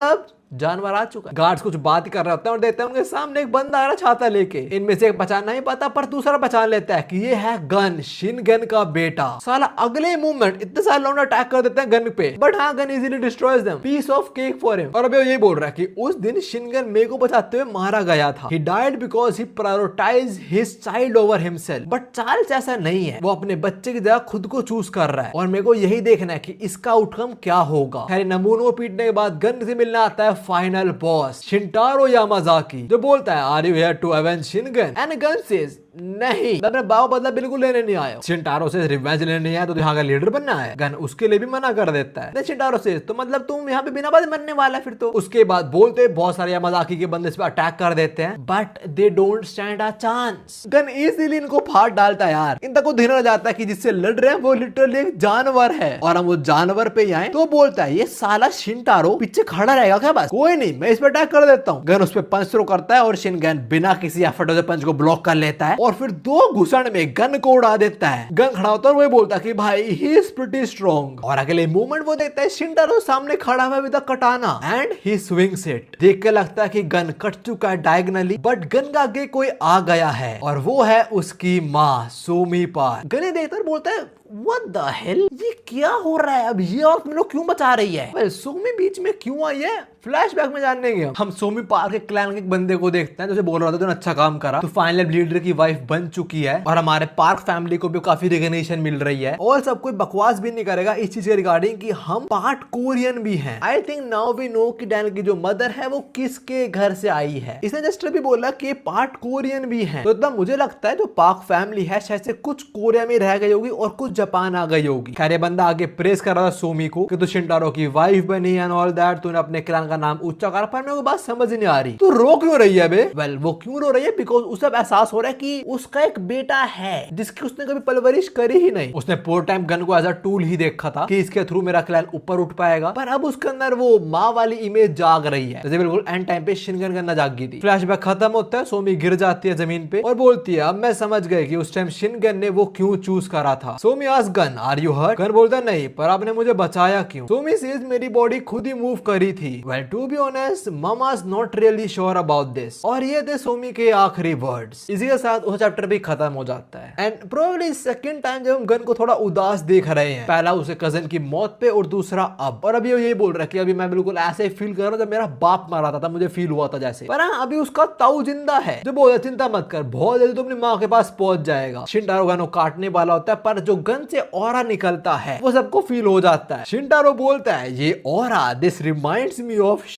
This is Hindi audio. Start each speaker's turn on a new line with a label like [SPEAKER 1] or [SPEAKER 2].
[SPEAKER 1] अब जानवर आ चुका है। गार्ड्स कुछ बात कर रहे होते हैं और देखते हैं उनके सामने एक बंदा आ रहा छाता लेके। इनमें से एक पहचान नहीं पाता पर दूसरा पहचान लेता है कि ये है गन, शिनगन का बेटा। साला अगले मूवमेंट इतने सारे लोग अटैक कर देते हैं गन पे, बट हाँ Gun easily destroys them. Piece of cake for him. और अभी ये बोल रहा है कि उस दिन शिनगन मेरे को बचाते हुए मारा गया था। He died because he prioritize his child over himself. But Charles ऐसा नहीं है, वो अपने बच्चे की जगह खुद को चूज कर रहा है और मेरे को यही देखना है कि इसका आउटकम क्या होगा। खैर नमूनों को पीटने के बाद गन से मिलना आता है फाइनल बॉस शिंटारो यामाजाकी, जो बोलता है are you here to avenge शिनगन? एंड गन सेज नहीं, मैं अपने बाप बदला बिल्कुल लेने नहीं आया। शिंटारो से रिवेंज लेने नहीं आया तो यहाँ का लीडर बनना है। गन उसके लिए भी मना कर देता है। शिंटारो से तो मतलब तुम यहाँ पे बिना बात मरने वाला फिर तो। उसके बाद बोलते बहुत सारे यामाजाकी के बंदे इस पे अटैक कर देते हैं, but they don't stand a chance. Gun easily इनको फाड़ डालता है यार। इन तक को ध्यान जाता है कि जिससे लड़ रहे हैं वो लिटरली एक जानवर है और हम उस जानवर पे आए तो बोलता है ये साला शिंटारो पीछे खड़ा रहेगा क्या? बस कोई नहीं, मैं इस पे अटैक कर देता हूँ। गन उस पे पंच थ्रो करता है और शिनगन बिना किसी एफर्ट से पंच को ब्लॉक कर लेता है और फिर दो घुसड़ में गन को उड़ा देता है। गन खड़ा होता है और वो बोलता है कि भाई ही इज प्रीटी स्ट्रॉन्ग। और अगले मूवमेंट वो देखता है शिंटारो सामने खड़ा हुआ विद अ कटाना एंड ही स्विंग्स इट। देख के लगता है कि गन कट चुका है डायगोनली, बट गन का आगे कोई आ गया है और वो है उसकी माँ सोमी पार। गन देखकर बोलता है What the hell? ये क्या हो रहा है? अब ये और तुम लोग क्यों बचा रही है? सोमी बीच में क्यों आई है? फ्लैशबैक में जानने गए हम सोमी पार के क्लैन के एक बंदे को देखते हैं जो बोल रहा था तूने अच्छा काम करा, तो फाइनल लीडर की वाइफ बन चुकी है और हमारे पार्क फैमिली को भी काफी रिकॉग्निशन मिल रही है और सब कोई बकवास भी नहीं करेगा इस चीज के रिगार्डिंग कि हम पार्ट कोरियन भी हैं। I think now we know कि डैन की जो मदर है वो किसके घर से आई है। इसने जस्ट अभी बोला कि पार्ट कोरियन भी है, तो इतना मुझे लगता है जो पार्क फैमिली है शायद से कुछ कोरिया में रह गई होगी और कुछ जापान आ गई होगी। खैर ये बंदा आगे प्रेस कर रहा था सोमी को कि तू शिंटारो की वाइफ बनी एंड ऑल दैट, तूने अपने क्लैन का नाम ऊंचा करा, पर मेरे को बात समझ नहीं आ रही तू रो क्यों रही है बे? वेल वो क्यों रो रही है? बिकॉज उसे एहसास हो रहा है कि उसका एक बेटा है जिसकी उसने कभी परवरिश करी ही नहीं। उसने पूरे टाइम गन को एज अ टूल ही देखा था कि इसके थ्रू मेरा क्लैन ऊपर उठ पाएगा, पर अब उसके अंदर वो माँ वाली इमेज जाग रही है जैसे बिल्कुल एंड टाइम पे शिनगन करना जाग गई थी। फ्लैशबैक खत्म होता है, सोमी गिर जाती है जमीन पे और बोलती है अब मैं समझ गई कि उस टाइम शिनगन ने वो क्यों चूज करा था। Somi asks Gun are you hurt? Gun बोलता नहीं, पर आपने मुझे बचाया क्यों? सोमी सेज मेरी बॉडी खुद ही मूव करी थी। Well to be honest mama's not really sure about this। और ये थे सोमी के आखिरी वर्ड्स। इसी के साथ वो चैप्टर भी खत्म हो जाता है एंड प्रोबेबली सेकंड टाइम जब हम गन को थोड़ा उदास देख रहे हैं, पहला उसे कजन की मौत पे और दूसरा अब। और अभी यही बोल रहा है कि अभी मैं बिल्कुल ऐसे फील कर रहा हूँ जब मेरा बाप मरा था, मुझे फील हुआ था जैसे। पर हाँ अभी उसका ताऊ जिंदा है जो बोल चिंता मत कर, बहुत जल्दी तो अपनी माँ के पास पहुंच जाएगा। शिंटारो गन को काटने वाला होता है पर जो गन से ऑरा निकलता है वो सबको फील हो जाता है। शिंटारो बोलता है ये aura this reminds me of